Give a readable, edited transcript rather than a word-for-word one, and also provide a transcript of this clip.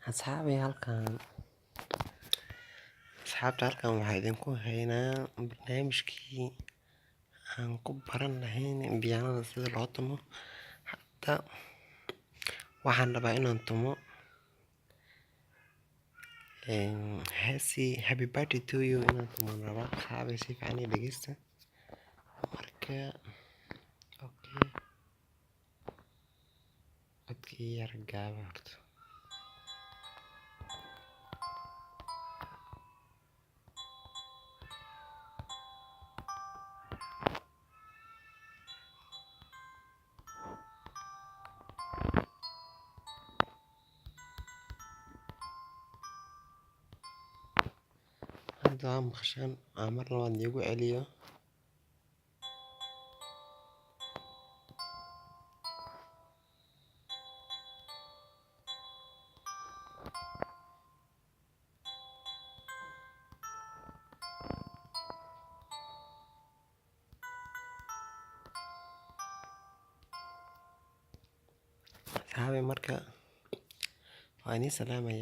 Asxaabay halkan waxaa idinku haynaa barnaamijkii aan ku baran lahayn biyaanada sida loo tumo. Hadda waxaan rabaa inaan tumo heesii Happy Birthday to you inaan tumo rabaa. Asxaabay si fiican ii dhegeysta. Marka okay, codkii yar gaaban horta. Hadda waa maqashaan mar labaad iigu celiyo. Asxaabay marka waa inii salaamaya.